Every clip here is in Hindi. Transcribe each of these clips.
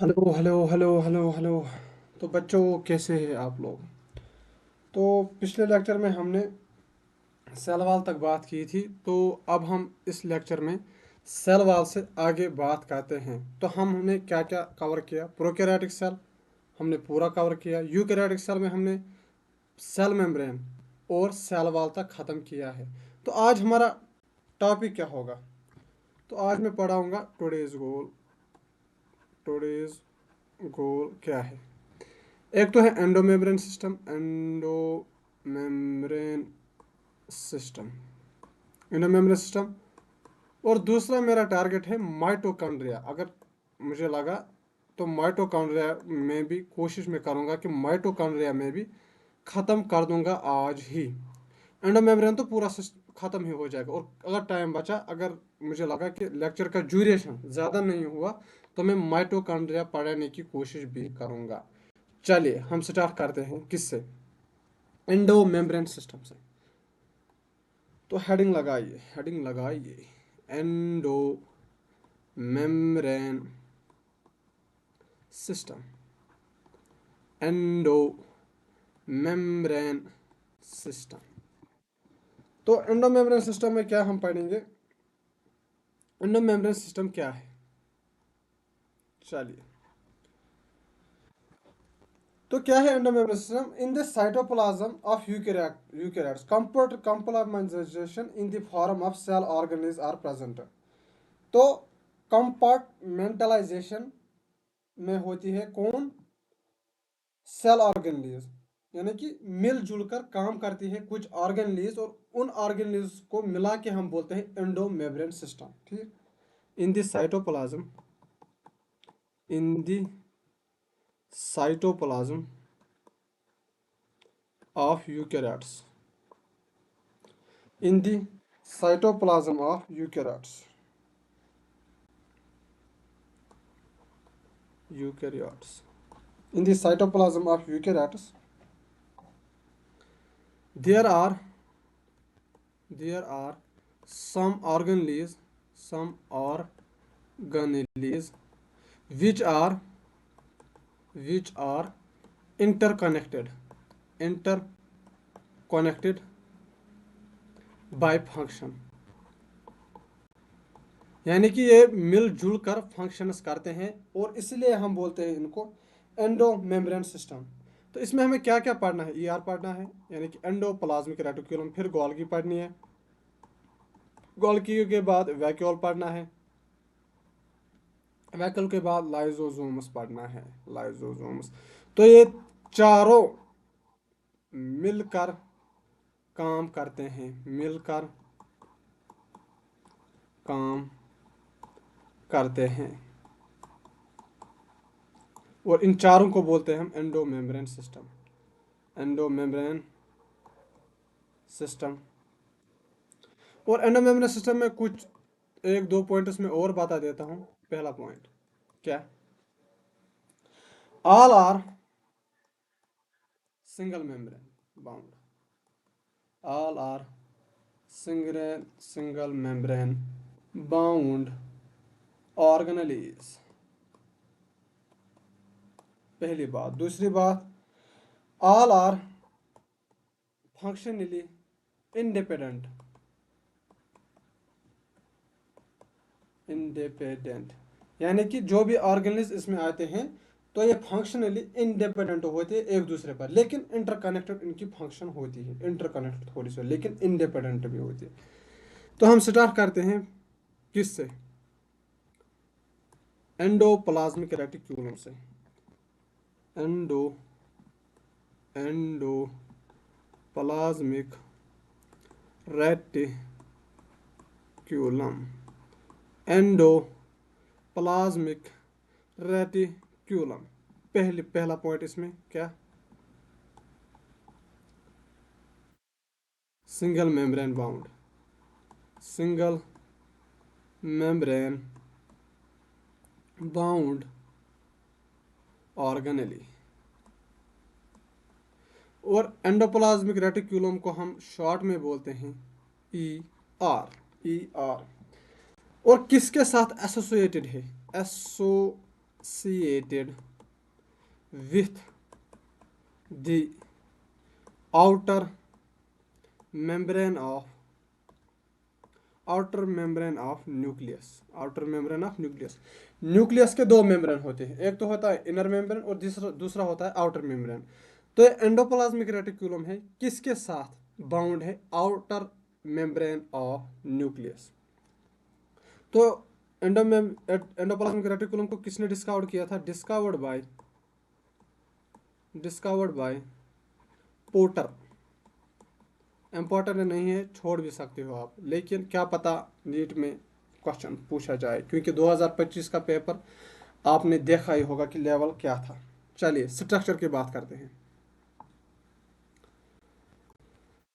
Hello hello hello hello hello. तो बच्चों, कैसे हैं आप लोग? तो पिछले लेक्चर में हमने सेल वाल तक बात की थी। तो अब हम इस लेक्चर में सेल वाल से आगे बात करते हैं। तो हमने क्या क्या कवर किया? प्रोकैरियोटिक सेल हमने पूरा कवर किया। यूकैरियोटिक सेल में हमने सेल मेम्ब्रेन और सेल वाल तक ख़त्म किया है। तो आज हमारा टॉपिक क्या होगा? तो आज मैं पढ़ाऊँगा टुडेज़ गोल। टुडेज़ गोल क्या है? एक तो है endomembrane system. Endomembrane system endomembrane system. और दूसरा मेरा टारगेट है माइटोकॉन्ड्रिया। अगर मुझे लगा तो माइटोकॉन्ड्रिया में भी कोशिश में करूंगा कि माइटोकॉन्ड्रिया में भी ख़त्म कर दूंगा आज ही। एंडोमेम्ब्रेन तो पूरा ख़त्म ही हो जाएगा। और अगर टाइम बचा, अगर मुझे लगा कि लेक्चर का ड्यूरेशन ज़्यादा नहीं हुआ, तो मैं माइटोकॉन्ड्रिया पढ़ाने की कोशिश भी करूंगा। चलिए हम स्टार्ट करते हैं किससे? एंडो मेम्ब्रेन सिस्टम से। तो हेडिंग लगाइए। Endo membrane system. Endo membrane system. तो एंडो मेम्ब्रेन सिस्टम में क्या हम पढ़ेंगे? एंडो मेम्ब्रेन सिस्टम क्या है? चलिए, तो क्या है endomembrane system? In the cytoplasm of eukaryotes compartmentalisation in the form of cell organelles are present. तो कंपार्टमेंटलाइजेशन में होती है कौन? Cell organelles. यानी कि मिलजुल कर काम करती है कुछ ऑर्गेनलीज, और उन ऑर्गेनलीज को मिला के हम बोलते हैं एंडो मेम्ब्रेन सिस्टम। ठीक। In the cytoplasm in the cytoplasm of eukaryotes in the cytoplasm of eukaryotes in the cytoplasm of eukaryotes there are there are some organelles which are which are interconnected interconnected by function। यानी कि ये मिलजुल कर फंक्शंस करते हैं, और इसलिए हम बोलते हैं इनको एंडो मेम्ब्रेन सिस्टम। तो इसमें हमें क्या क्या पढ़ना है? ईआर पढ़ना है, यानी कि एंडोप्लाज्मिक रेटिकुलम। फिर गोल्गी पढ़नी है। गोल्गी के बाद वैक्यूल पढ़ना है। वैक्यूल के बाद लाइजोसोम्स पढ़ना है। लाइजोसोम्स। तो ये चारों मिलकर काम करते हैं, मिलकर काम करते हैं, और इन चारों को बोलते हैं हम endo membrane system. Endo membrane system. और एंडो मेम्ब्रेन सिस्टम में कुछ एक दो पॉइंट्स में और बता देता हूँ। पहला पॉइंट क्या? All are single membrane bound. All are single membrane bound organelles. पहली बात। दूसरी बात, all are functionally independent. Independent यानी कि जो भी ऑर्गेनेल्स इसमें आते हैं, तो ये फंक्शनली इंडिपेंडेंट होते हैं एक दूसरे पर, लेकिन इंटरकनेक्टेड इनकी फंक्शन होती है। इंटरकनेक्टेड थोड़ी सी, लेकिन इंडिपेंडेंट भी होती है। तो हम स्टार्ट करते हैं किससे? एंडोप्लाज्मिक रेटिक्यूलम से। Endo endoplasmic reticulum. Endoplasmic reticulum. पहला पॉइंट इसमें क्या? Single membrane bound. Single membrane bound organelle. और एंडोप्लाज्मिक रेटिक्यूलम को हम शॉर्ट में बोलते हैं ई आर। और किसके साथ एसोसिएटेड है? Associated associated with the outer membrane of nucleus. Nucleus के दो मेम्ब्रेन होते हैं, एक तो होता है इनर मेम्ब्रेन और दूसरा होता है आउटर मेम्ब्रेन। तो ये एंडोप्लाज्मिक रेटिकुलम है, किसके साथ बाउंड है? Outer membrane of nucleus. तो एंडोप्लाज्मिक रेटिकुलम को किसने डिस्कवर किया था? Discovered by porter. इम्पोर्टेंट नहीं है, छोड़ भी सकते हो आप, लेकिन क्या पता नीट में क्वेश्चन पूछा जाए, क्योंकि 2025 का पेपर आपने देखा ही होगा कि लेवल क्या था। चलिए स्ट्रक्चर की बात करते हैं।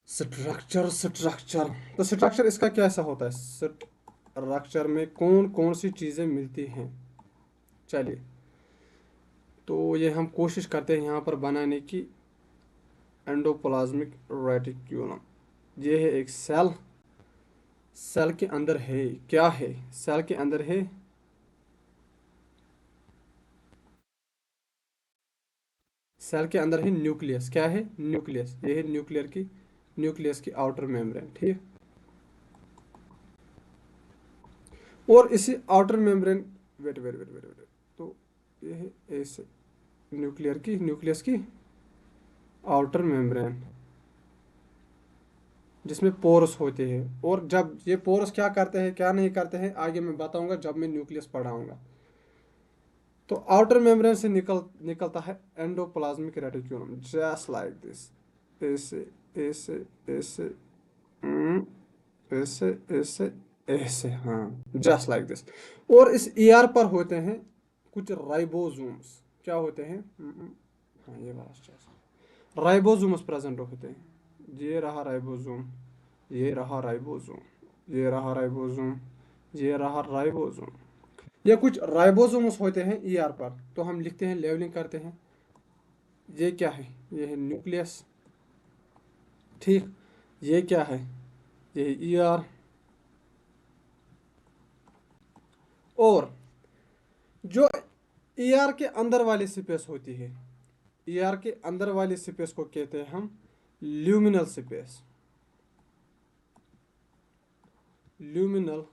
स्ट्रक्चर तो स्ट्रक्चर इसका कैसा होता है? स्ट्रक्चर में कौन कौन सी चीज़ें मिलती हैं? चलिए, तो ये हम कोशिश करते हैं यहाँ पर बनाने की। एंडोप्लाज्मिक रेटिक्यूलम, ये है एक सेल के अंदर है, क्या है? सेल के अंदर है न्यूक्लियस। क्या है? न्यूक्लियस। ये है न्यूक्लियस की आउटर मेम्ब्रेन, ठीक। और इसी आउटर मेम्ब्रेन, वेट, तो ये है ऐसे न्यूक्लियस की आउटर मेम्ब्रेन, जिसमें पोरस होते हैं। और जब ये पोरस क्या करते हैं क्या नहीं करते हैं आगे मैं बताऊंगा जब मैं न्यूक्लियस पढ़ाऊंगा। तो आउटर मेम्ब्रेन से निकलता है endoplasmic reticulum, just like this. ऐसे ऐसे ऐसे हम्म, ऐसे ऐसे ऐसे, हाँ, जस्ट लाइक दिस। और इस ईआर पर होते हैं कुछ राइबोसोम्स। क्या होते हैं? हाँ, ये वाला राइबोसोम्स प्रेजेंट होते हैं। ये रहा राइबोसोम, ये रहा राइबोसोम, ये रहा राइबोसोम, ये रहा राइबोसोम। ये कुछ राइबोसोम्स होते हैं ईआर पर, तो हम लिखते हैं, लेवलिंग करते हैं। ये क्या है? ये है न्यूक्लियस, ठीक। ये क्या है? ये है ईआर। और जो ईआर के अंदर वाली स्पेस होती है, ईआर के अंदर वाली स्पेस को कहते हैं हम luminal space. Luminal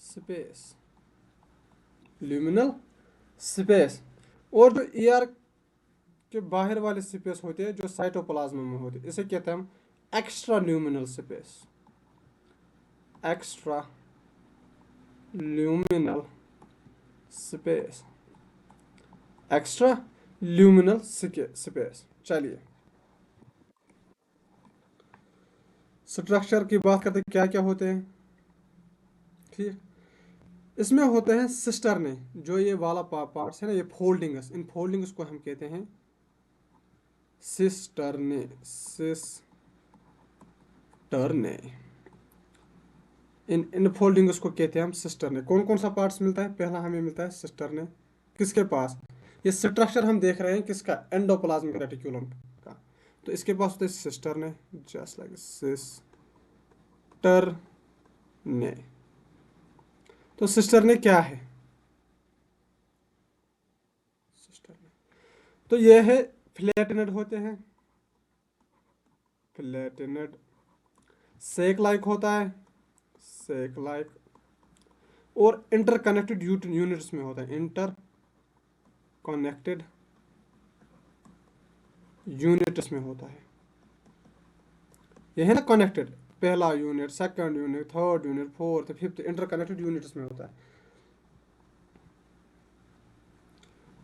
space, luminal space. और जो ईआर के बाहर वाले स्पेस होते हैं, जो साइटोप्लाज्म में होते हैं, इसे कहते हैं हम extra luminal space. Extra luminal space, extra luminal space. चलिए स्ट्रक्चर की बात करते हैं, क्या क्या होते हैं, ठीक। इसमें होते हैं सिस्टर्ने, जो ये वाला पार्ट्स है ना, ये फोल्डिंग्स, इन फोल्डिंग्स को हम कहते हैं सिस्टर्ने। इन फोल्डिंग्स को कहते हैं हम सिस्टर्ने। कौन कौन सा पार्ट्स मिलता है? पहला हमें मिलता है सिस्टर्ने, किसके पास? ये स्ट्रक्चर हम देख रहे हैं किसका? एंडोप्लाज्मिक रेटिकुलम का। तो इसके पास होते हैं सिस्टर्ने, जस्ट लाइक सिस्टर्ने। तो सिस्टर्ने क्या है? सिस्टर्ने, तो ये है फ्लैटेनेड होते हैं, फ्लैटेनेड। सेक लाइक होता है, सेक लाइक। और इंटरकनेक्टेड यूनिट्स में होता है, इंटर कनेक्टेड यूनिट्स में होता है। ये है ना कनेक्टेड, पहला unit, second unit, third unit, fourth, fifth, interconnected units में होता है।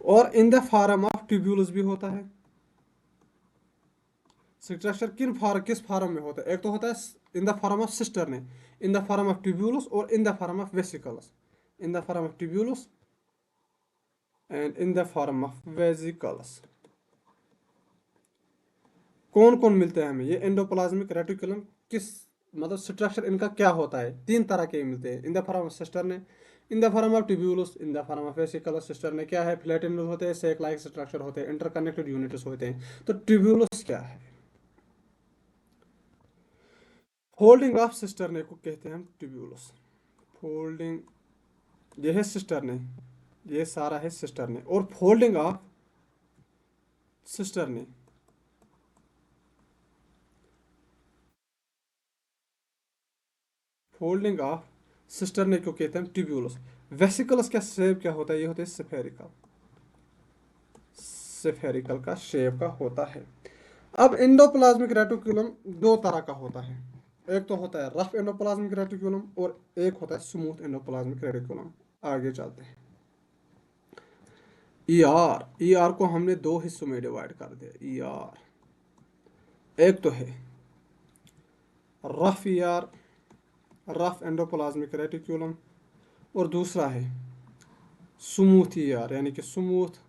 और in the form of tubules भी होता है। स्ट्रक्चर किस फॉर्म में होता है? एक तो होता है in the form of cisternae, in the form of tubules, और in the form of vesicles. In the form of tubules and in the form of vesicles. कौन कौन मिलते हैं हमें? ये एंडोप्लाज्मिक रेटिकुलम किस, मतलब स्ट्रक्चर इनका क्या होता है? तीन तरह के मिलते हैं, इन the form of cisternae, in the form of tubules, in the form of vesicles. Cisternae क्या है? फ्लैटेनेड होते हैं, सेक लाइक स्ट्रक्चर होते हैं, इंटरकनेक्टेड यूनिट्स होते हैं। तो ट्यूब्यूल्स क्या है? फोल्डिंग ऑफ सिस्टर्ने को कहते हैं हम ट्यूब्यूल्स। फोल्डिंग, ये है सिस्टर्ने, ये सारा है सिस्टर ने। और फोल्डिंग ऑफ सिस्टर ने, फोल्डिंग ऑफ सिस्टर ने क्यों कहते हैं ट्यूब्यूलस। वेसिकल्स का शेप क्या होता है, ये होता है स्फेरिकल, स्फेरिकल का शेप का होता है। अब एंडोप्लाज्मिक रेटिकुलम दो तरह का होता है, एक तो होता है रफ एंडोप्लाज्मिक रेटिकुलम और एक होता है स्मूथ एंडोप्लाज्मिक रेटिकुलम। आगे चलते हैं। ईआर, ईआर को हमने दो हिस्सों में डिवाइड कर दिया। ईआर एक तो है rough ER, rough endoplasmic reticulum, और दूसरा है स्मूथ ईआर यानी कि smooth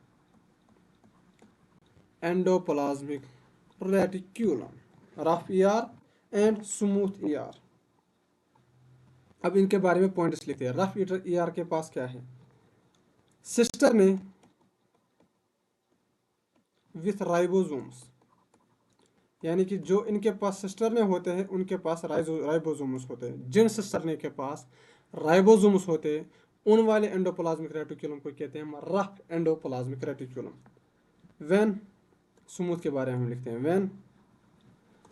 endoplasmic reticulum. Rough ER and smooth ER. अब इनके बारे में पॉइंट्स लिखते हैं। रफ ईआर के पास क्या है, सिस्टर ने विथ राइबोसोम्स, यानी कि जो इनके पास सिस्टर ने होते हैं उनके पास राइबोसोम्स होते हैं। जिन सिस्टर ने के पास राइबोसोम्स होते हैं उन वाले एंडोप्लाज्मिक रेटिकुलम को कहते हैं हम rough endoplasmic reticulum. When, smooth के बारे में हम लिखते हैं, व्हेन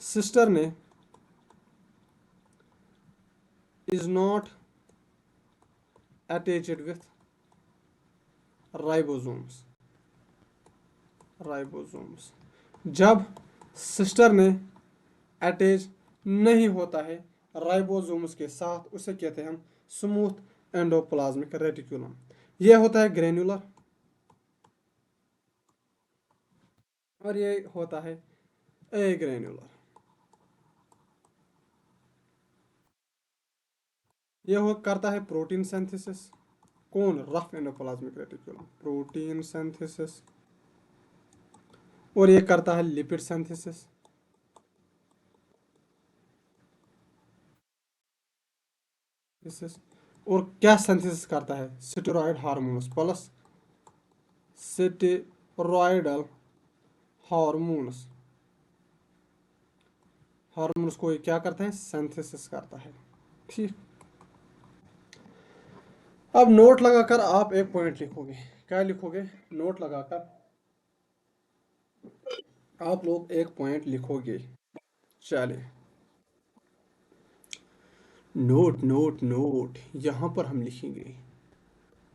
सिस्टर ने is not attached with ribosomes, ribosomes, जब सिस्टर ने अटैच नहीं होता है राइबोसोम्स के साथ, उसे कहते हैं हम स्मूथ एंडोप्लाज्मिक रेटिकुलम। यह होता है ग्रेन्युलर और ये होता है ए ग्रेन्युलर। ये हो करता है प्रोटीन सिंथेसिस। कौन, rough endoplasmic reticulum, protein synthesis. और ये करता है लिपिड सिंथेसिस। और क्या सिंथेसिस करता है, steroid hormones plus steroidal hormones, hormones को ये क्या करता है, सिंथेसिस करता है। ठीक। अब नोट लगाकर आप एक पॉइंट लिखोगे। क्या लिखोगे, नोट लगाकर आप लोग एक पॉइंट लिखोगे। चलिए, नोट नोट नोट यहां पर हम लिखेंगे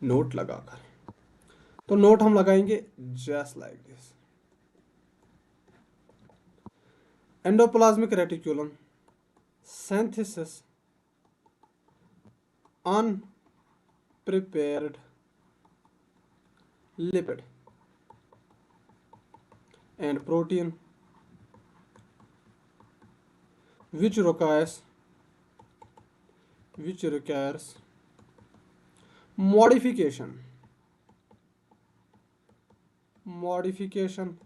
नोट लगाकर। तो नोट हम लगाएंगे just like this. Endoplasmic reticulum synthesis unprepared lipid and protein which requires modification, modification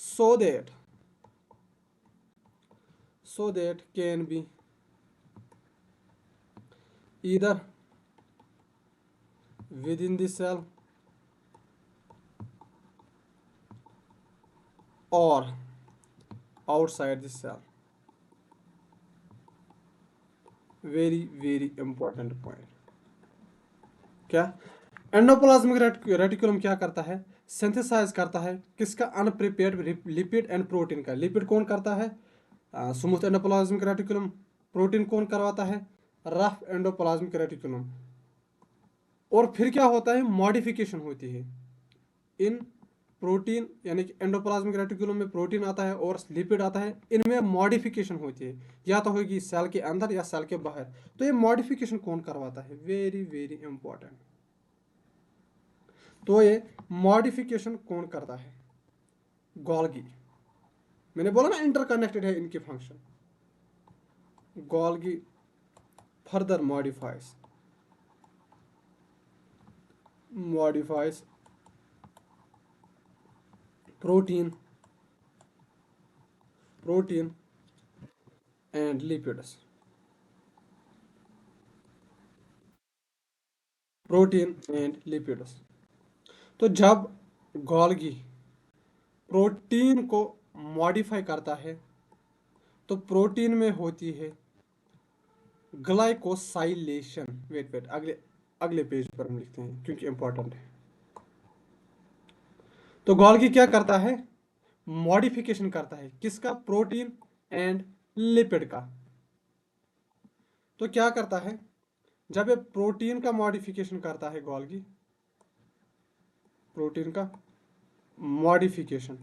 so that can be either within the cell or outside the cell. Very very important point. क्या, एंडोप्लाज्मिक रेटिकुलम क्या करता है, सिंथेसाइज करता है किसका, अनप्रिपेयर्ड लिपिड एंड प्रोटीन का। लिपिड कौन करता है, स्मूथ एंडोप्लाज्मिक रेटिकुलम। प्रोटीन कौन करवाता है, रफ एंडोप्लाज्मिक रेटिकुलम। और फिर क्या होता है, मॉडिफिकेशन होती है इन प्रोटीन, यानी कि एंडोप्लाज्मिक रेटिकुलम में प्रोटीन आता है और लिपिड आता है, इनमें मॉडिफिकेशन होती है, या तो होगी सेल के अंदर या सेल के बाहर। तो ये मॉडिफिकेशन कौन करवाता है, वेरी वेरी इंपॉर्टेंट। तो ये मॉडिफिकेशन कौन करता है, गोल्गी। मैंने बोला ना इंटरकनेक्टेड है इनके function. Golgi further modifies protein and lipids, protein and lipids. तो जब गोल्गी प्रोटीन को मॉडिफाई करता है तो प्रोटीन में होती है ग्लाइकोसाइलेशन। वेट वेट, अगले अगले पेज पर हम लिखते हैं क्योंकि इंपॉर्टेंट है। तो गोल्गी क्या करता है, मॉडिफिकेशन करता है किसका, प्रोटीन एंड लिपिड का। तो क्या करता है, जब ये प्रोटीन का मॉडिफिकेशन करता है गोल्गी, प्रोटीन का मॉडिफिकेशन,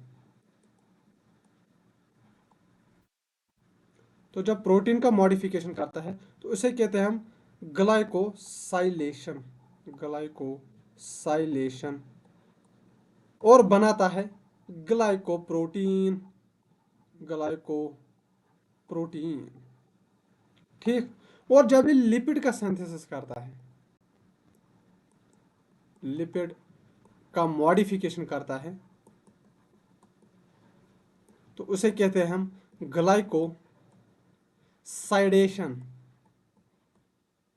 तो जब प्रोटीन का मॉडिफिकेशन करता है तो उसे कहते हैं हम ग्लाइकोसाइलेशन, ग्लाइकोसाइलेशन, और बनाता है ग्लाइकोप्रोटीन, ग्लाइकोप्रोटीन। ठीक। और जब ये लिपिड का सिंथेसिस करता है, लिपिड का मॉडिफिकेशन करता है, तो उसे कहते हैं हम ग्लाइकोसाइडेशन।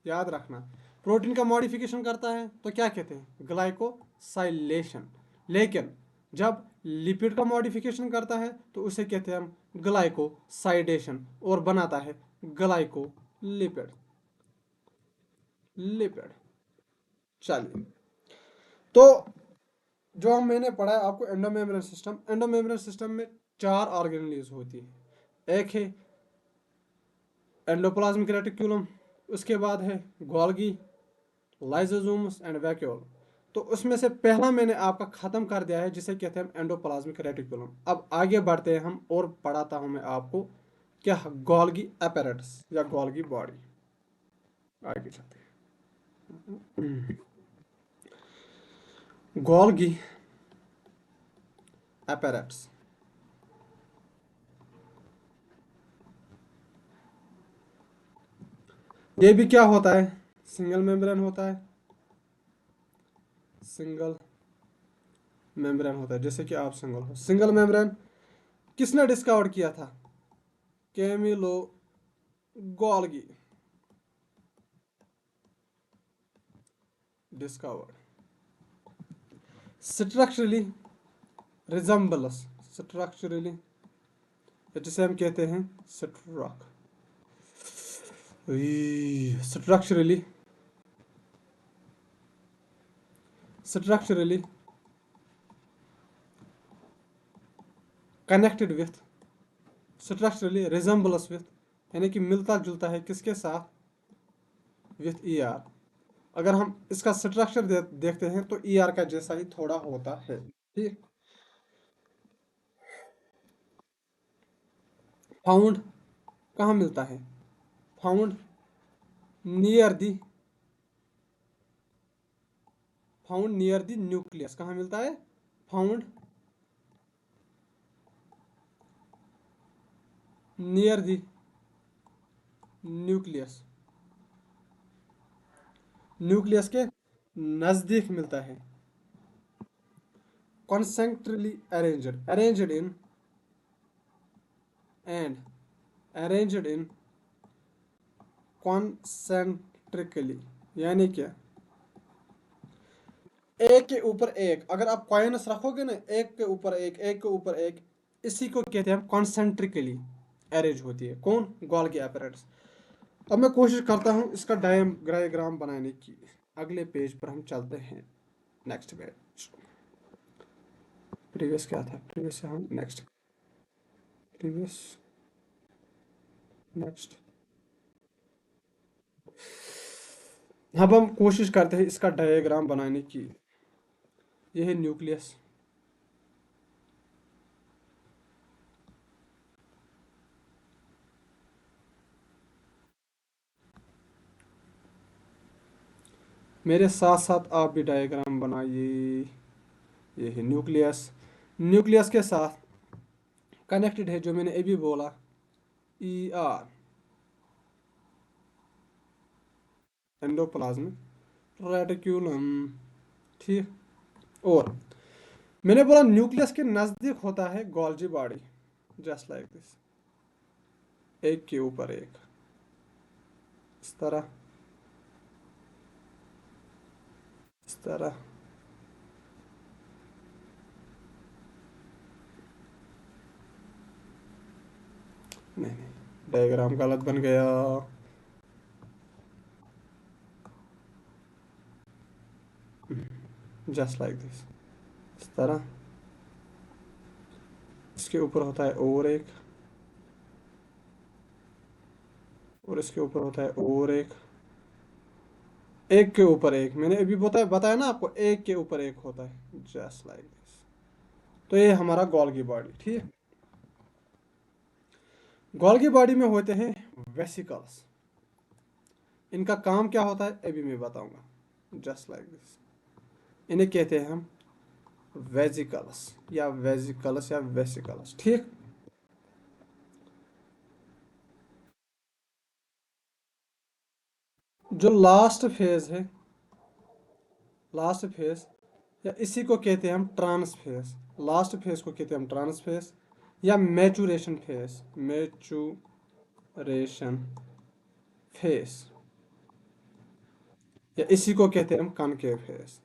याद रखना, प्रोटीन का मॉडिफिकेशन करता है तो क्या कहते हैं, ग्लाइकोसाइलेशन। लेकिन जब लिपिड का मॉडिफिकेशन करता है तो उसे कहते हैं हम ग्लाइकोसाइडेशन, और बनाता है ग्लाइकोलिपिड, लिपिड। चलिए, तो जो हम मैंने पढ़ा है आपको एंडोमेम्ब्रेन सिस्टम, एंडोमेम्ब्रेन सिस्टम में 4 ऑर्गेनेल्स होती है। एक है एंडोप्लाज्मिक रेटिक्यूलम, उसके बाद है गोल्गी, लाइसोसोम्स एंड वैक्यूल। तो उसमें से पहला मैंने आपका खत्म कर दिया है जिसे कहते हैं हम एंडोप्लाज्मिक रेटिकुलम। अब आगे बढ़ते हैं हम और पढ़ाता हूं मैं आपको क्या, गोल्गी अपैरेटस या गोल्गी बॉडी। आगे चलते हैं, गोल्गी अपैरेटस। ये भी क्या होता है, सिंगल मेम्ब्रेन होता है, सिंगल मेम्ब्रेन होता है, जैसे कि आप सिंगल हो। सिंगल मेम्ब्रेन किसने डिस्कवर किया था, Camillo Golgi discovered. Structurally resembles, structurally, जिसे हम कहते हैं structurally, structurally connected with, structurally resembles with, यानी कि मिलता जुलता है किसके साथ, विथ ई आर। अगर हम इसका स्ट्रक्चर देखते हैं तो ई आर का जैसा ही थोड़ा होता है। ठीक। फाउंड कहाँ मिलता है, found near the, found near the nucleus, कहाँ मिलता है, found near the nucleus, nucleus के नजदीक मिलता है। concentrically arranged in and arranged in concentrically, यानी क्या, एक के ऊपर एक, अगर आप कॉइनस रखोगे ना, एक के ऊपर एक, एक के ऊपर एक, इसी को कहते हैं कॉन्सेंट्रिकली अरेंज होती है। कौन, गोल्गी apparatus। अब मैं कोशिश करता हूँ इसका डायग्राम बनाने की। अगले पेज पर हम चलते हैं, नेक्स्ट पेज। प्रीवियस क्या था, प्रीवियस से हम नेक्स्ट, प्रीवियस, नेक्स्ट। अब हम कोशिश करते हैं इसका डायग्राम बनाने की। यह है न्यूक्लियस, मेरे साथ साथ आप भी डायग्राम बनाइए। ये है न्यूक्लियस, न्यूक्लियस के साथ कनेक्टेड है जो मैंने अभी बोला, ई आर, एंडोप्लाज्मिक रेटिक्यूलम। ठीक। और मैंने बोला न्यूक्लियस के नजदीक होता है Golgi body, just like this, एक के ऊपर एक, इस तरह, इस तरह। नहीं नहीं, डायग्राम गलत बन गया। जस्ट लाइक दिस, इस तरह, इसके ऊपर होता है और एक, और इसके ऊपर होता है और एक के ऊपर एक। मैंने अभी बताया बताया ना आपको, एक के ऊपर एक होता है, जस्ट लाइक दिस। तो ये हमारा गोल्गी बॉडी, ठीक है। गोल्गी बॉडी में होते हैं वेसिकल्स। इनका काम क्या होता है अभी मैं बताऊंगा, जस्ट लाइक दिस। इन्हें कहते हैं हम वेजिकल्स या वेजिकल्स या वेसिकल्स, ठीक। जो लास्ट फेज है, लास्ट फेज या इसी को कहते हैं हम ट्रांस फेज। लास्ट फेज को कहते हैं हम ट्रांस फेज या मैचुरेशन फेज, मैचुरेशन फेज, या इसी को कहते हैं हम कनकेव फेज।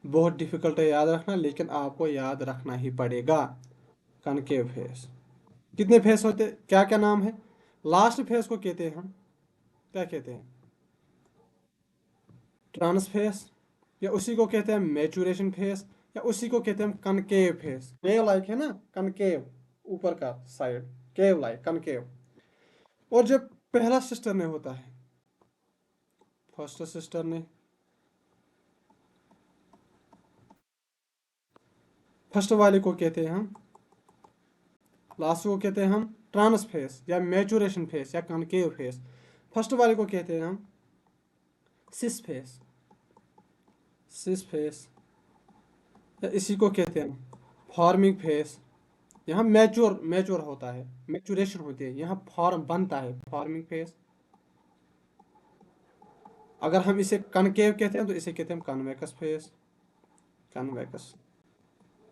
बहुत डिफिकल्ट है याद रखना, लेकिन आपको याद रखना ही पड़ेगा। Concave phase. कितने फेज होते, क्या क्या नाम है? लास्ट फेज को कहते हैं हम, क्या कहते हैं? ट्रांस फेज, या उसी को कहते हैं मैचुरेशन फेज, या उसी को कहते हैं हम कनकेव फेज। केव लाइक है ना, कनकेव, ऊपर का साइड, केव लाइक, कनकेव। और जब पहला सिस्टर ने होता है, फर्स्ट सिस्टर ने, फर्स्ट वाले को कहते हैं हम, लास्ट को कहते हैं हम ट्रांस फेज या मैचुरेशन फेज या कनकेव फेज। फर्स्ट वाले को कहते हैं हम सिस फेज, सिस फेज, या इसी को कहते हैं हम फॉर्मिंग फेज। यहाँ मैच्योर होता है, मैचुरेशन होती है, यहाँ फॉर्म बनता है, फॉर्मिंग फेज। अगर हम इसे कनकेव कहते हैं तो इसे कहते हैं हम कन्वेक्स फेज, कन्वेक्स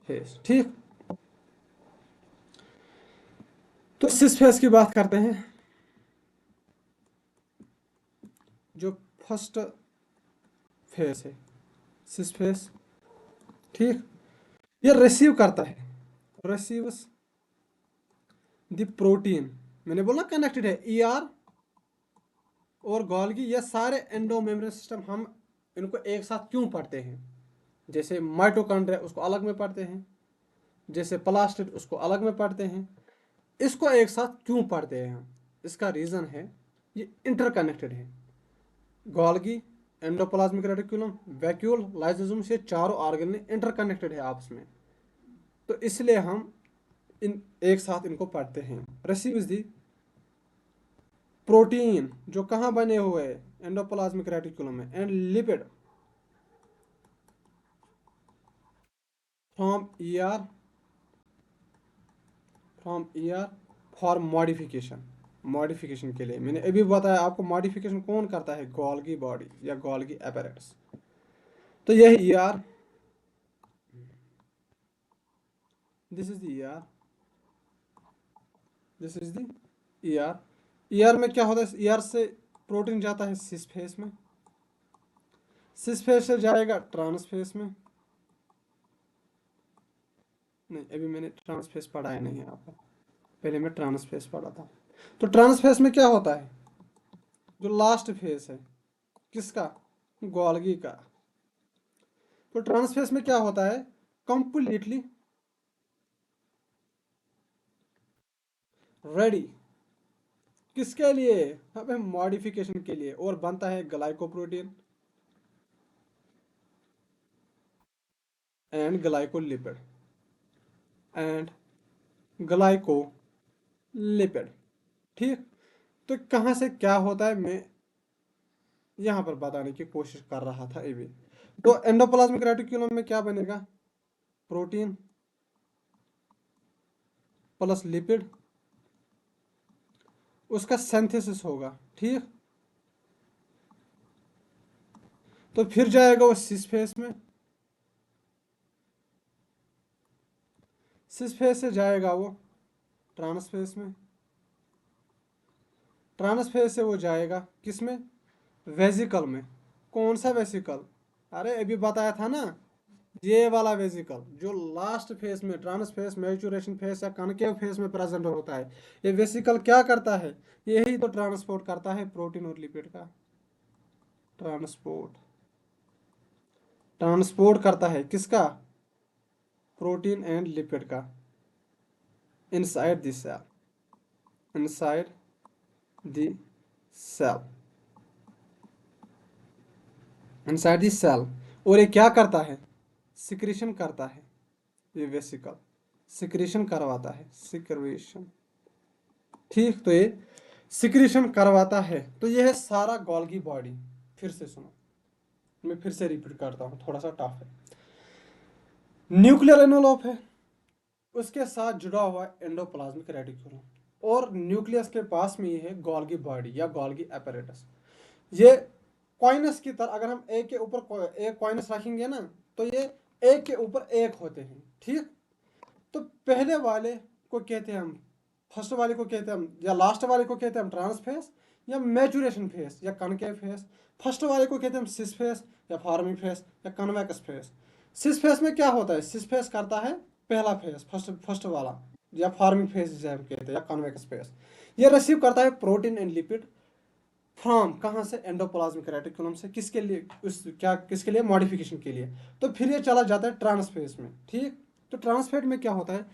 फेज, ठीक। तो सिस फेज की बात करते हैं। जो फर्स्ट फेज है, सिस फेज, ठीक। ये रिसीव करता है, रिसीव्स द प्रोटीन। मैंने बोला कनेक्टेड है, ईआर और गोल्गी, ये सारे एंडो मेम्ब्रेन सिस्टम। हम इनको एक साथ क्यों पढ़ते हैं? जैसे माइटोकॉन्ड्रिया उसको अलग में पढ़ते हैं, जैसे प्लास्टिड उसको अलग में पढ़ते हैं, इसको एक साथ क्यों पढ़ते हैं हम? इसका रीज़न है, ये इंटरकनेक्टेड है। Golgi, endoplasmic reticulum, vacuole, lysosome, से चारों ऑर्गन इंटरकनेक्टेड है आपस में। तो इसलिए हम इन एक साथ इनको पढ़ते हैं। रिसीव इज दी प्रोटीन, जो कहाँ बने हुए हैं? एंडोप्लाज्मिक रेटिकुलम में। And lipid from ER, from ER for modification, modification के लिए। मैंने अभी बताया आपको, मॉडिफिकेशन कौन करता है? गोल्गी बॉडी या गोल्गी एपेरेटस। तो यह ER, this is the ER, this is the ER. ER में क्या होता है? ईआर से प्रोटीन जाता है सिस फेस में, सिस फेस से जाएगा ट्रांस फेस में। नहीं, अभी मैंने ट्रांस फेस पढ़ाया नहीं है आपको, पहले मैं ट्रांस फेस पढ़ा था। तो ट्रांस फेस में क्या होता है? जो लास्ट फेस है किसका? गोल्गी का। तो ट्रांस फेस में क्या होता है? कंप्लीटली रेडी, किसके लिए? हमें मॉडिफिकेशन के लिए। और बनता है glycoprotein and glycolipid, and glycolipid, ठीक। तो कहाँ से क्या होता है, मैं यहाँ पर बताने की कोशिश कर रहा था अभी। तो एंडोप्लाज्मिक रेटिकुलम में क्या बनेगा? प्रोटीन प्लस लिपिड, उसका सिंथेसिस होगा, ठीक। तो फिर जाएगा वो सिस फेस में, सिस फेस से जाएगा वो ट्रांस फेस में, ट्रांस फेस से वो जाएगा किस में? वेजिकल में। कौन सा वेसिकल? अरे अभी बताया था ना, ये वाला वेसिकल जो लास्ट फेस में, ट्रांस फेस, मैचुरेशन फेस या कनकेव फेस में प्रेजेंट होता है। ये वेसिकल क्या करता है? यही तो ट्रांसपोर्ट करता है प्रोटीन और लिपिड का, ट्रांसपोर्ट, ट्रांसपोर्ट करता है किसका? प्रोटीन एंड लिपिड का। inside the cell, inside the cell, inside the cell। और ये क्या करता है? सिक्रीशन करता है। ये वेसिकल सिक्रीशन करवाता है, सिक्रीशन। ठीक, तो ये सिक्रीशन करवाता है। तो ये है सारा गोल्गी बॉडी। फिर से सुनो, मैं फिर से रिपीट करता हूँ, थोड़ा सा टफ है। न्यूक्लियर एनवेलप है, उसके साथ जुड़ा हुआ एंडोप्लाज्मिक रेटिकुलम, और न्यूक्लियस के पास में ये है गोल्गी बॉडी या गोल्गी apparatus। ये कॉइनस की तरह, अगर हम एक के ऊपर एक कॉइनस रखेंगे ना, तो ये एक के ऊपर एक होते हैं। ठीक, तो पहले वाले को कहते हैं हम, फर्स्ट वाले को कहते हैं हम, या लास्ट वाले को कहते हैं हम ट्रांसफेस या मैचुरेशन फेस या कनकेव फेस। फर्स्ट वाले को कहते हैं हम सिस फेस या फार्मिंग फेस या कन्वेक्स फेस। सिस फेस में क्या होता है? सिस फेस करता है पहला फेस, फर्स्ट वाला, या फार्मिंग फेस जिसे हम कहते हैं, या कन्वेक्स फेस। ये रिसीव करता है प्रोटीन एंड लिपिड फ्रॉम, कहाँ से? एंडोप्लाज्मिक रेटिकुलम से। किसके लिए? उस क्या, किसके लिए? मॉडिफिकेशन के लिए। तो फिर ये चला जाता है ट्रांसफेस में। ठीक, तो ट्रांसफेट में क्या होता है?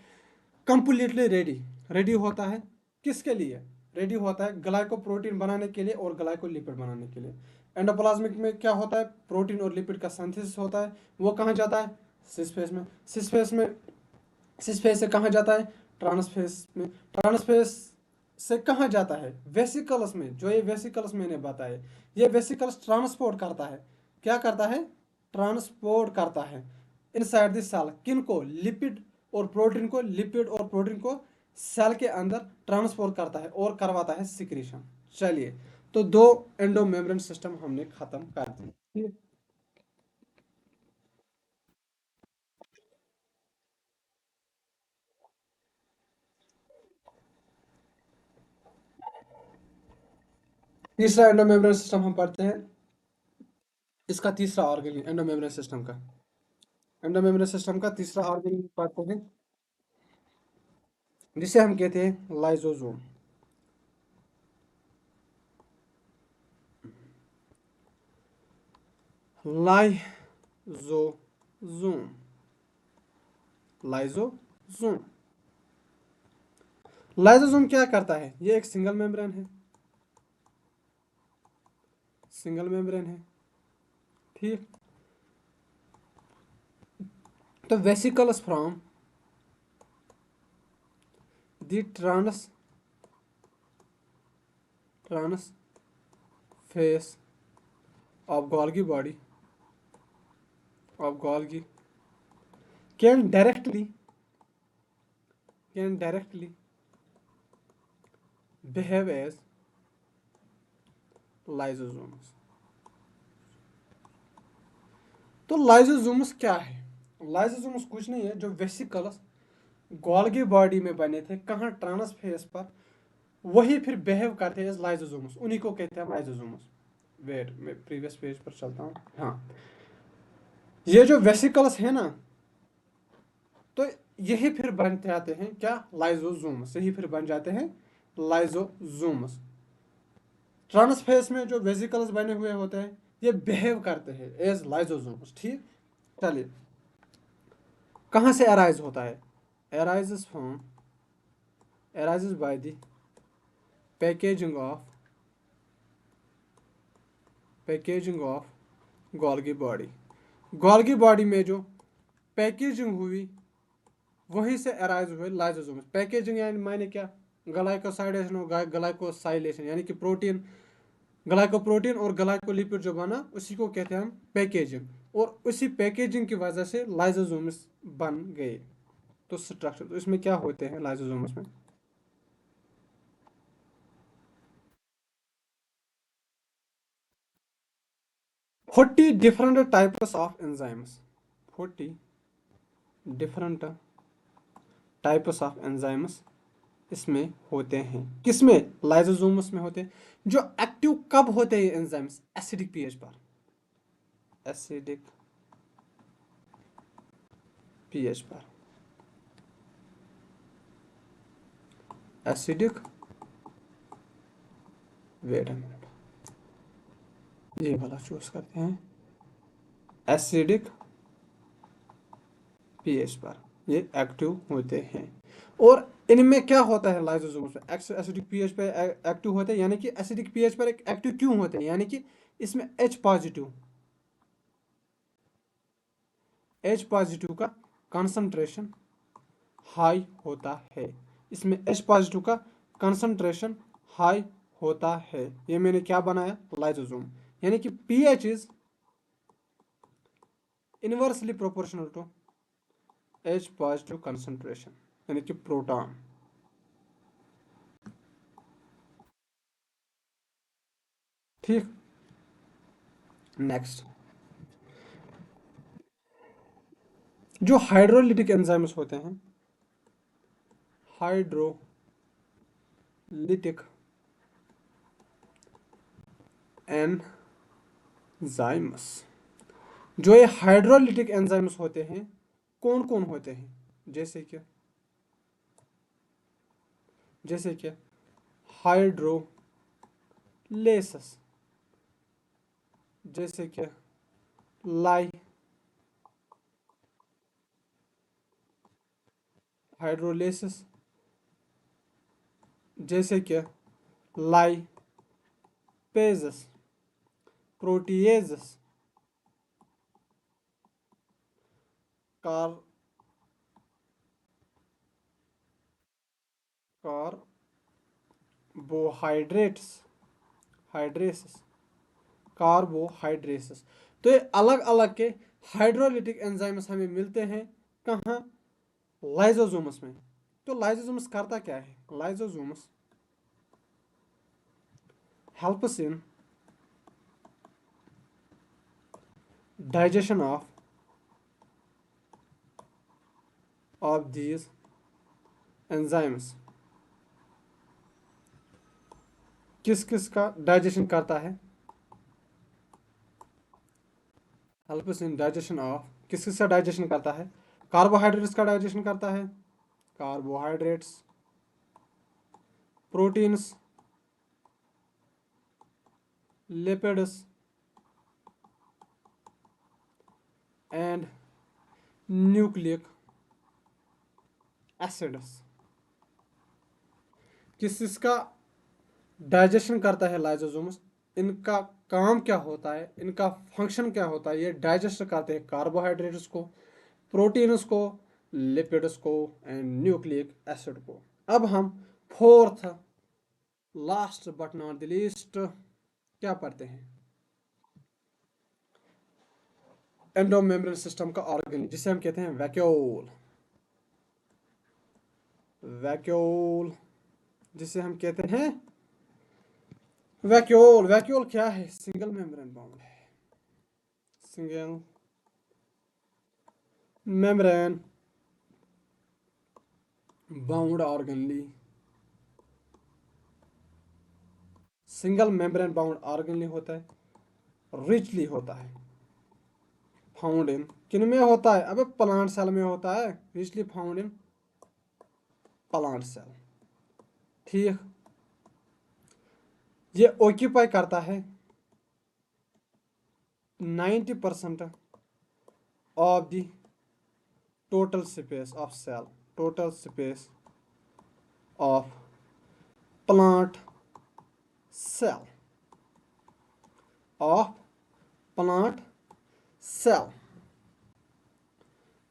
कंप्लीटली रेडी, रेडी होता है। किसके लिए रेडी होता है? ग्लाइकोप्रोटीन बनाने के लिए और ग्लाइकोलिपिड बनाने के लिए। एंडोप्लाज्मिक में क्या होता है? प्रोटीन और लिपिड का सिंथेसिस होता है। वो कहाँ जाता है? सिस में। सिस फेस से कहाँ जाता है? ट्रांसफेस में। ट्रांसफेस से कहाँ जाता है? वेसिकल्स में। जो ये वेसिकल्स मैंने बताए, ये वेसिकल्स ट्रांसपोर्ट करता है। क्या करता है? ट्रांसपोर्ट करता है इनसाइड द सेल। किन को? लिपिड और प्रोटीन को। लिपिड और प्रोटीन को सेल के अंदर ट्रांसपोर्ट करता है और करवाता है सिक्रीशन। चलिए, तो दो एंडो मेम्ब्रेन सिस्टम हमने खत्म कर दिए। तीसरा एंडो मेम्ब्रेन सिस्टम हम पढ़ते हैं। इसका तीसरा ऑर्गन एंडो मेम्ब्रेन सिस्टम का, एंडो मेम्ब्रेन सिस्टम का तीसरा ऑर्गन पढ़ते हैं, जिसे हम कहते हैं लाइजोसोम। Lysosome, lysosome. लाइजोसोम क्या करता है? ये एक सिंगल मेम्ब्रेन है, सिंगल मेम्ब्रेन है। ठीक, तो vesicles from the trans face of Golgi body of Golgi can directly behave as lysosomes। तो लाइजोसोम्स क्या है? लाइजोसोम्स कुछ नहीं है, जो वेसिकल्स गोल्गी बॉडी में बने थे, कहाँ? ट्रांसफेस पर, वही फिर बिहेव करते हैं एज लाइजोसोम्स। उन्हीं को कहते हैं लाइजोसोम्स। वेट, मैं प्रीवियस पेज पर चलता हूँ। हाँ, ये जो वेसिकल्स है ना, तो यही फिर बन जाते हैं क्या? लाइजोसोम्स। यही फिर बन जाते हैं लाइजोसोम्स। ट्रांसफेस में जो वेसिकल्स बने हुए होते हैं, ये बिहेव करते हैं एज लाइजोसोम्स। ठीक, चलिए, कहाँ से अराइज होता है? arises from arises by the packaging of Golgi body. Golgi body में जो पैकेजिंग हुई, वहीं से अराइज हुए लाइसोसोम। पैकेजिंग यानी मायने क्या? ग्लाइकोसाइडेशन और ग्लाइकोसाइलेशन, यानी कि प्रोटीन, ग्लाइकोप्रोटीन और ग्लाइकोलिपिड जो बना, उसी को कहते हैं हम पैकेजिंग। और उसी पैकेजिंग की वजह से लाइसोसोम्स बन गए। तो स्ट्रक्चर, तो इसमें क्या होते हैं लाइसोसोम्स में? 40 different types of enzymes, 40 different types of enzymes इसमें होते हैं। किसमें? लाइसोसोम्स में होते हैं। जो एक्टिव कब होते हैं एंजाइम्स? एसिडिक पीएच पर, एसिडिक पीएच पर, एसिडिक, वेट अ मिनट, ये वाला चूज करते हैं, एसिडिक पीएच पर। ये एक्टिव होते हैं। और इनमें क्या होता है लाइसोसोम्स में, एसिडिक पीएच पर एक्टिव होते हैं, यानी कि एसिडिक पीएच पर एक्टिव क्यों होते हैं, यानी कि इसमें एच पॉजिटिव का कंसंट्रेशन हाई होता है। इसमें एच पॉजिटिव का कंसंट्रेशन हाई होता है। ये मैंने क्या बनाया, लाइसोसोम, यानी कि pH is inversely proportional to H positive concentration, यानी कि प्रोटॉन। ठीक, नेक्स्ट, जो हाइड्रोलिटिक एंजाइम्स होते हैं, हाइड्रोलिटिक एंजाइम्स, जो ये हाइड्रोलिटिक एंजाइम्स होते हैं कौन कौन होते हैं, जैसे कि हाइड्रोलेसस, जैसे कि लाई हाइड्रोलेसिस, जैसे कि लाइपेजस, प्रोटीएजस, कार कार्बोहाइड्रेट्स, हाइड्रेसिस, कार्बोहाइड्रेसिस। तो ये अलग अलग के हाइड्रोलिटिक एंजाइम्स हमें मिलते हैं कहाँ, लाइसोसोम्स में। तो लाइसोसोम्स करता क्या है, lysosomes helps in digestion of these enzymes. किस किस का डाइजेशन करता है, हेल्प्स इन डाइजेशन ऑफ, किस किस का डाइजेशन करता है, कार्बोहाइड्रेट्स का डाइजेशन करता है, carbohydrates, proteins, lipids and nucleic acids. किस किस का डाइजेशन करता है लाइसोसोम्स, इनका काम क्या होता है, इनका फंक्शन क्या होता है, ये डाइजेस्ट करते हैं कार्बोहाइड्रेट्स को, प्रोटीन्स को, लिपिड्स को एंड न्यूक्लिक एसिड को। अब हम fourth, last but not the least क्या पढ़ते हैं, एंडोमेम्ब्रेन सिस्टम का ऑर्गन, जिसे हम कहते हैं वैक्यूल, वैक्यूल, जिसे हम कहते हैं वैक्यूल। वैक्यूल क्या है, सिंगल मेम्ब्रेन बाउंड है, single membrane bound organelle, single membrane bound organelle होता है, रिचली होता है, फाउंड इन, किन में होता है, अबे प्लांट सेल में होता है, richly found in plant cell. ठीक, ये ऑक्यूपाई करता है 90% of the total space of cell, total space of plant cell, of plant cell.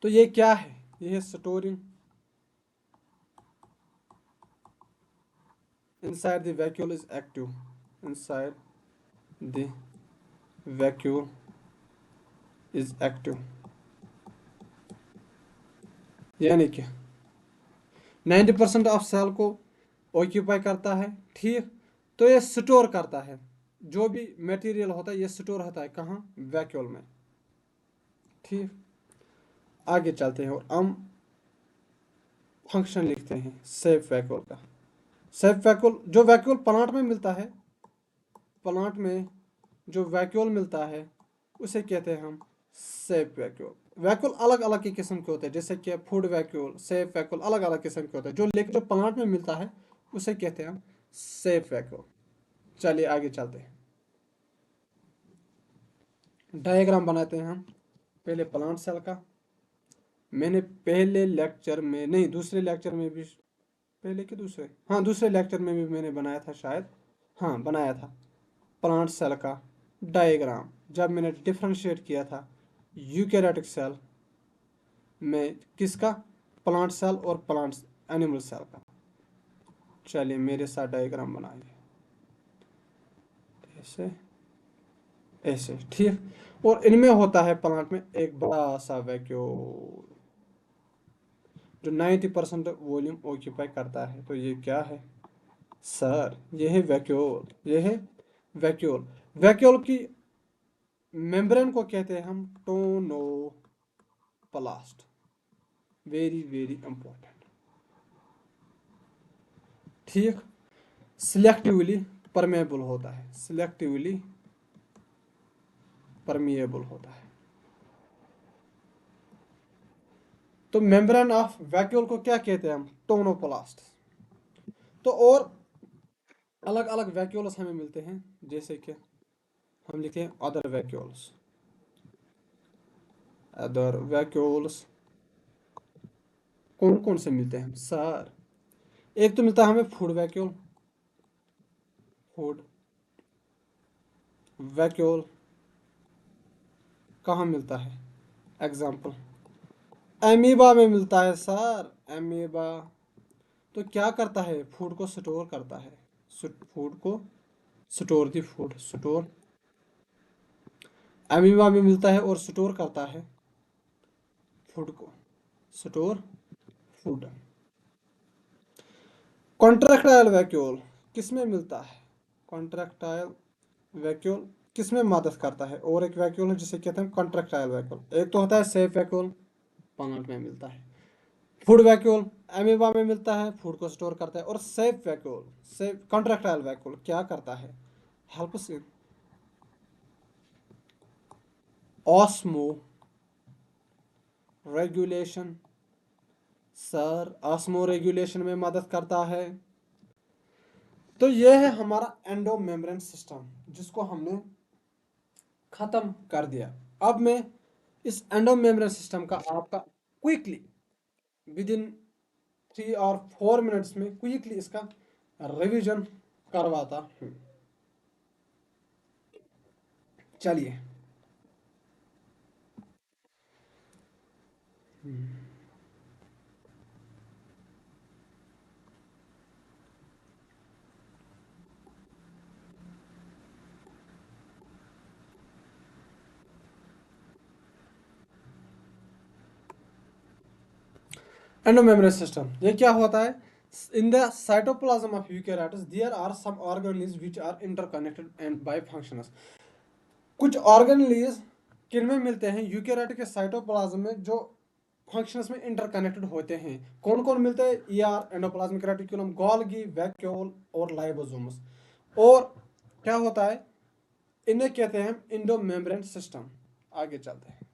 तो ये क्या है, ये है storing inside the vacuole is active, inside the vacuole is active, यानी कि 90% ऑफ सेल को ऑक्यूपाई करता है। ठीक, तो ये स्टोर करता है, जो भी मटेरियल होता है ये स्टोर होता है कहाँ, वैक्यूल में। ठीक, आगे चलते हैं और हम फंक्शन लिखते हैं सेफ वैक्यूल का। सेफ वैक्यूल, जो वैक्यूल प्लांट में मिलता है, प्लांट में जो वैक्यूल मिलता है उसे कहते हैं हम सेफ वैक्यूल। वैक्यूल अलग अलग की किस्म के होते हैं, जैसे कि फूड वैक्यूल, सेफ वैक्यूल अलग अलग किस्म के होते हैं, जो लेकिन जो प्लांट में मिलता है उसे कहते हैं हम सेफ वैक्यूल। चलिए आगे चलते हैं, डायग्राम बनाते हैं हम पहले प्लांट सेल का, मैंने पहले लेक्चर में नहीं, दूसरे लेक्चर में भी, पहले के दूसरे, हाँ दूसरे लेक्चर में भी मैंने बनाया था शायद, हाँ बनाया था प्लांट सेल का डायग्राम, जब मैंने डिफ्रेंशिएट किया था यूकेरियोटिक सेल में, किसका, प्लांट सेल और प्लांट एनिमल सेल का। चलिए मेरे साथ डायग्राम बनाइए, ऐसे ऐसे, ठीक। और इनमें होता है प्लांट में एक बड़ा सा वैक्यूल जो 90% वॉल्यूम ऑक्यूपाई करता है। तो ये क्या है सर, ये है वैक्यूल, ये है वैक्यूल। वैक्यूल की मेम्ब्रेन को कहते हैं हम टोनोप्लास्ट, वेरी वेरी इंपॉर्टेंट, ठीक। सिलेक्टिवली परमेबल होता है, सिलेक्टिवली परमिएबल होता है। तो मेम्ब्रेन ऑफ वैक्यूल को क्या कहते हैं हम, टोनोप्लास्ट। तो और अलग अलग वैक्यूल्स हमें मिलते हैं, जैसे कि हम लिखते हैं अदर वैक्यूल्स, अदर वैक्यूल्स कौन कौन से मिलते हैं सर। एक तो मिलता है हमें फूड वैक्यूल, फूड वैक्यूल कहाँ मिलता है, एग्जाम्पल एमीबा में मिलता है सर, एमीबा। तो क्या करता है, फूड को स्टोर करता है, फूड को स्टोर, दी फूड स्टोर, एमीबा में मिलता है और स्टोर करता है फूड को, स्टोर फूड। कॉन्ट्रैक्टाइल वैक्यूल किस में मिलता है, कॉन्ट्रैक्टाइल वैक्यूल किस में मदद करता है, और एक वैक्यूल है जिसे कहते हैं कॉन्ट्रैक्टाइल वैक्यूल। एक तो होता है सेफ वैक्यूल, प्लांट में मिलता है, फूड वैक्यूल एमीबा में मिलता है, फूड को स्टोर करता है, और safe vacuole, safe contractile vacuole क्या करता है, helps in osmo regulation, sir osmo regulation में मदद करता है। तो यह है हमारा एंडो मेम्ब्रेन सिस्टम, जिसको हमने खत्म कर दिया। अब मैं इस एंडो मेम्ब्रेन सिस्टम का आपका क्विकली विद इन 3 और 4 मिनट्स में क्विकली इसका रिवीजन करवाता हूँ। चलिए, एंडो मेम्ब्रेन सिस्टम ये क्या होता है, in the cytoplasm of eukaryotes there are some organelles which are interconnected and by functions. कुछ ऑर्गेनेल्स किन में मिलते हैं, यूकेरियोट के साइटोप्लाज्म में, जो फंक्शंस में इंटरकनेक्टेड होते हैं। कौन कौन मिलते हैं, ER, endoplasmic reticulum, Golgi, vacuole और लाइबोसोम्स। और क्या होता है, इन्हें कहते हैं हम इंडो मेम्ब्रेन सिस्टम। आगे चलते हैं।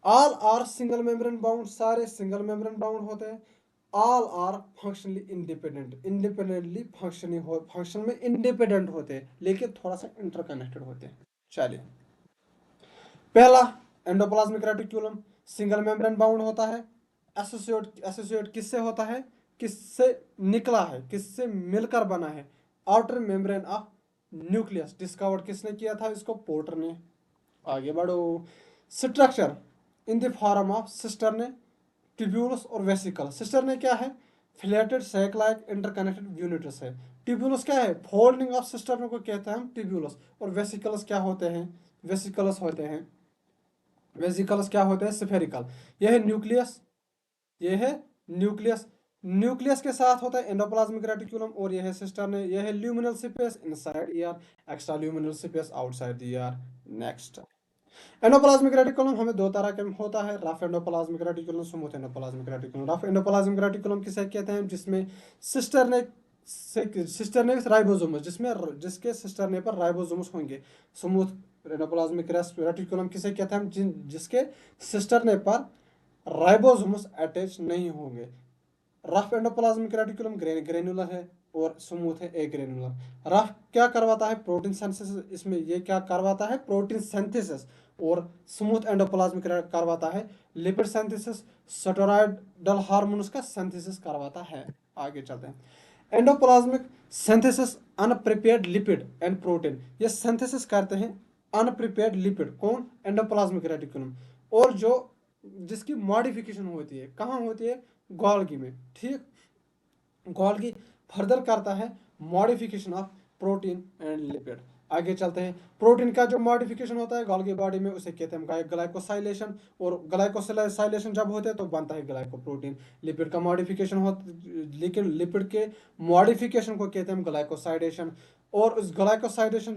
All are single membrane bound, सारे सिंगल मेम्ब्रेन बाउंड होते हैं। All are functionally independent, independently function में इंडिपेंडेंट होते हैं, लेकिन थोड़ा सा इंटरकनेक्टेड होते हैं। चलिए, पहला endoplasmic reticulum single membrane bound होता है। एसोसिएट, एसोसिएट किससे होता है, किससे निकला है, किससे मिलकर बना है, outer membrane of nucleus. Discovered किसने किया था इसको, पोर्टर ने। आगे बढ़ो, structure in the form of cisternae, tubules और वेसिकल। सिस्टर ने क्या है, flattened sac like interconnected units है। ट्यूब्यूल्स क्या है, फोल्डिंग ऑफ सिस्टर को कहते हैं हम ट्यूब्यूल्स। और वेसिकल्स क्या होते हैं, वेसिकल्स होते हैं, वेसिकल्स क्या होते हैं, स्फेरिकल। यह है न्यूक्लियस, यह है न्यूक्लियस। न्यूक्लियस के साथ होता है एंडोप्लाज्मिक रेटिकुलम, और यह है सिस्टर ने, यह है luminal space inside ER, extra luminal space outside the ER. Next, endoplasmic reticulum हमें दो तरह का होता है, rough endoplasmic reticulum, smooth endoplasmic reticulum. Rough endoplasmic reticulum किसे कहते हैं, जिसमें सिस्टर ने सिस्टर ने राइबोसोमस, जिसमें जिसके सिस्टर ने पर राइबोसोमस होंगे। स्मूथ एंडोप्लाज्मिक रेटिकुलम किसे कहते हैं, जिसके सिस्टर ने पर राइबोसोमस अटैच नहीं होंगे। रफ एंडोप्लाज्मिक रेटिकुलम ग्रेनुलर है, और स्मूथ है ए ग्रेनुलर। रफ क्या करवाता है? Protein synthesis. इसमें ये क्या करवाता है? Protein synthesis. और स्मूथ एंडोप्लाज्मिक करवाता है लिपिड सिंथेसिस, स्टेरॉयडल हार्मोन्स का सिंथेसिस करवाता है। आगे चलते हैं। Endoplasmic synthesis अनप्रिपेयर्ड lipid and protein, ये सिंथेसिस करते हैं अनप्रिपेयर्ड लिपिड। कौन? Endoplasmic reticulum. और जो जिसकी मॉडिफिकेशन होती है कहाँ होती है? गोल्गी में। ठीक, गोल्गी फर्दर करता है modification of protein and lipid. आगे चलते हैं। प्रोटीन का जो मॉडिफिकेशन होता है गोल्गी बॉडी में उसे कहते हैं ग्लाइकोसाइलेशन। और ग्लाइकोसाइलेशन जब होते हैं तो बनता है ग्लाइकोप्रोटीन। लिपिड का मॉडिफिकेशन होता, लिपिड के मॉडिफिकेशन को कहते हैं ग्लाइकोसाइडेशन। और उस ग्लाइकोसाइडेशन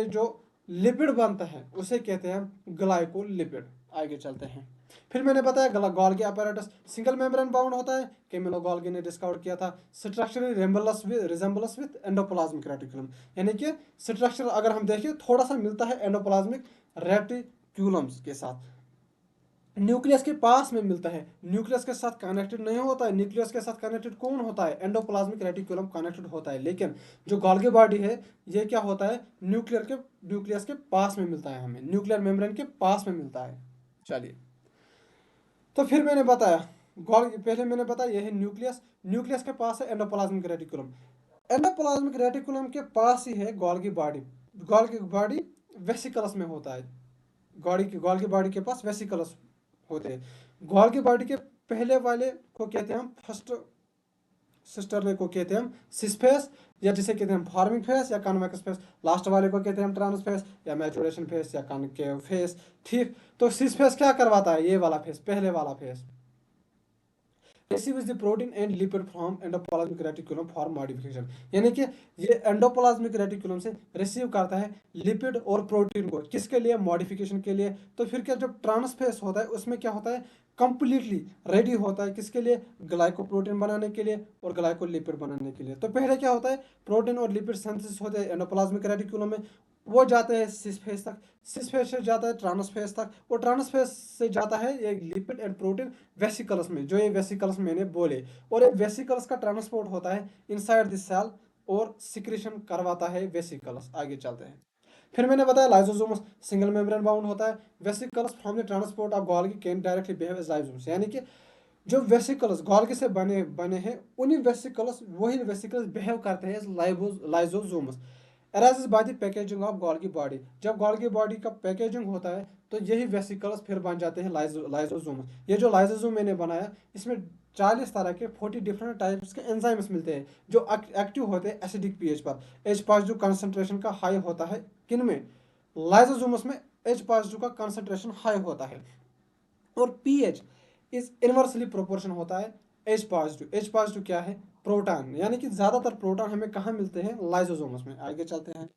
जो लिपिड बनता है उसे कहते हैं ग्लाइकोलिपिड। आगे चलते हैं। फिर मैंने बताया Golgi apparatus single membrane bound होता है। कैमिलो गोल्गी ने डिस्कवर किया था। Structurally resembles with endoplasmic reticulum, यानी कि स्ट्रक्चर अगर हम देखें थोड़ा सा मिलता है एंडोप्लाज्मिक रेटिकुलम्स के साथ। न्यूक्लियस के पास में मिलता है, न्यूक्लियस के साथ कनेक्टेड नहीं होता है। न्यूक्लियस के साथ कनेक्टेड कौन होता है? एंडोप्लाज्मिक रेटिकुलम कनेक्टेड होता है। लेकिन जो गोल्गी बॉडी है ये क्या होता है? न्यूक्लियस के पास में मिलता है, हमें न्यूक्लियर मेम्ब्रेन के पास में मिलता है। चलिए, तो फिर मैंने बताया पहले मैंने बताया यह है न्यूक्लियस। न्यूक्लियस के पास है एंडोप्लाज्मिक रेटिकुलम। एंडोप्लाज्मिक रेटिकुलम के पास ही है Golgi body. Golgi body vesicles में होता है। गोल्गी बॉडी के पास वेसिकल्स होते हैं। गोल्गी बॉडी के पहले वाले को कहते हैं हम फर्स्ट सिस्टर को कहते हैं हम सिस फेस, या जिसे कहते हैं फॉर्मिंग फेस या कन्वेक्स फेस। लास्ट वाले को कहते हैं हम ट्रांस फेस या मैचुरेशन फेस या कनकेव फेस। ठीक, तो सिस फेस क्या करवाता है? ये वाला फेस, पहले वाला face receives the protein and lipid from endoplasmic reticulum for modification, यानी कि ये एंडोप्लाज्मिक रेटिकुलम से रिसीव करता है लिपिड और प्रोटीन को, किसके लिए? मॉडिफिकेशन के लिए। तो फिर क्या जब ट्रांसफेस होता है उसमें क्या होता है? कंप्लीटली रेडी होता है किसके लिए? ग्लाइकोप्रोटीन बनाने के लिए और ग्लाइकोलिपिड बनाने के लिए। तो पहले क्या होता है? प्रोटीन और लिपिड सिंथेसिस होते हैं एंडोप्लाज्मिक रेटिकुलम में, वो जाते हैं सिस फेस तक, सिस फेस से जाता है ट्रांसफेस तक, और ट्रांसफेस से जाता है ये लिपिड एंड प्रोटीन वेसिकल्स में, जो ये वेसिकल्स मैंने बोले। और ये वेसिकल्स का ट्रांसपोर्ट होता है इनसाइड द सेल और सिक्रीशन करवाता है वेसिकल्स। आगे चलते हैं। फिर मैंने बताया लाइसोसोम्स सिंगल मेम्ब्रेन बाउंड होता है। Vesicles from the transport of Golgi can directly behave as lysosomes, यानी कि जो वेसिकल्स गोल्गी से बने बने हैं उन्हीं वेसिकल्स वही वेसिकल्स बिहेव करते हैं lysosomes. Arises by the packaging of Golgi body, जब गोल्गी बॉडी का पैकेजिंग होता है तो यही वेसिकल्स फिर बन जाते हैं लाइसोसोम्स। ये जो लाइसोसोम मैंने बनाया इसमें 40 तरह के 40 डिफरेंट टाइप्स के एंजाइम्स मिलते हैं जो एक्टिव होते हैं एसिडिक पीएच पर। एच पॉजिटिव कंसंट्रेशन का हाई होता है किन में? लाइसोसोम्स में एच पॉजिटिव का कंसंट्रेशन हाई होता है। और पीएच इज इनवर्सली प्रोपोर्शन होता है एच पॉजिटिव। एच पॉजिटिव क्या है? प्रोटॉन, यानी कि ज्यादातर प्रोटॉन हमें कहाँ मिलते हैं? लाइसोसोम्स में। आगे चलते हैं।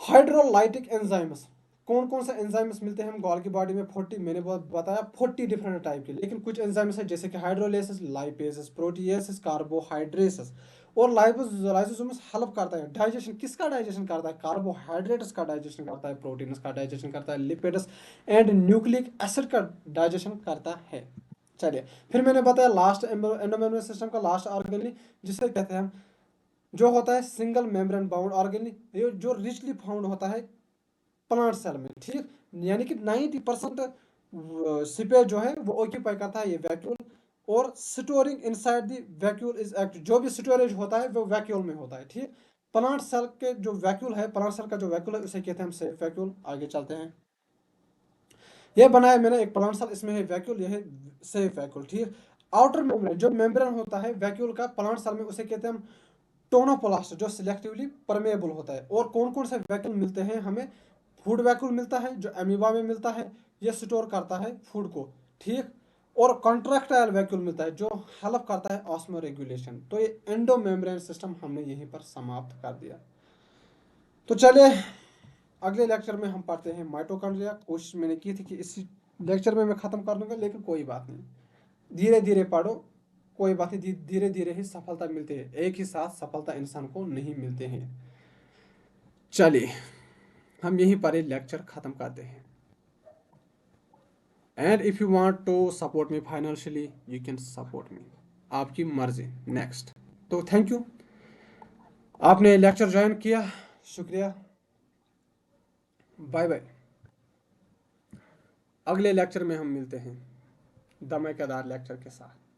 हाइड्रोलाइटिक एंजाइम्स, कौन कौन से एंजाइम्स मिलते हैं हम गोल्गी बॉडी में? 40 मैंने बहुत बताया 40 डिफरेंट टाइप के, लेकिन कुछ एंजाइम्स है जैसे कि हाइड्रोलेसिस, लाइपेसेस, प्रोटीएसेस, कार्बोहाइड्रेसेस। और लाइसोसोम्स हेल्प करता है डाइजेशन, किसका डाइजेशन करता है? कार्बोहाइड्रेट्स का डाइजेशन करता है, प्रोटीन्स का डाइजेशन करता है, लिपिड्स एंड न्यूक्लिक एसिड का डाइजेशन करता है। चलिए, फिर मैंने बताया लास्ट एंडोमेम्ब्रेन सिस्टम का लास्ट ऑर्गेनली जिसे कहते हैं हम, जो होता है सिंगल मेम्ब्रेन बाउंड ऑर्गेनली, जो रिचली फाउंड होता है प्लांट सेल में। ठीक, यानी कि 90% स्पेस जो है वो ऑक्यूपाई करता है ये वैक्यूल। और storing inside the vacuole is active, जो भी स्टोरेज होता है वो वैक्यूल में होता है। ठीक, प्लांट सेल के जो वैक्यूल है, प्लांट सेल का जो वैक्यूल है उसे कहते हैं हम सेफ वैक्यूल। आगे चलते हैं। ये बनाया मैंने एक प्लांट सेल, इसमें है वैक्यूल, यह है सेफ वैक्यूल। ठीक, आउटर मेम्ब्रेन जो मेम्ब्रेन होता है वैक्यूल का प्लांट सेल में उसे कहते हैं हम टोनोप्लास्ट, जो सिलेक्टिवली परमेएबल होता है। और कौन कौन से वैक्यूल मिलते हैं हमें? फूड वैक्यूल मिलता है जो अमीबा में मिलता है, ये स्टोर करता है फूड को। ठीक, और कॉन्ट्रैक्टाइल वैक्यूल मिलता है जो हेल्प करता है ऑस्मो रेगुलेशन। तो ये एंडो मेम्ब्रेन सिस्टम हमने यहीं पर समाप्त कर दिया। तो चलिए, अगले लेक्चर में हम पढ़ते हैं माइटोकॉन्ड्रिया। कोशिश मैंने की थी कि इसी लेक्चर में मैं ख़त्म कर दूंगा, लेकिन कोई बात नहीं, धीरे धीरे पढ़ो, कोई बात नहीं, धीरे धीरे ही सफलता मिलती है, एक ही साथ सफलता इंसान को नहीं मिलते हैं। चलिए, हम यहीं पर लेक्चर ख़त्म करते हैं। And if you want to support me financially you can support me, आपकी मर्जी। नेक्स्ट। तो थैंक यू, आपने लेक्चर ज्वाइन किया, शुक्रिया, बाय बाय। अगले लेक्चर में हम मिलते हैं धमाकेदार लेक्चर के साथ।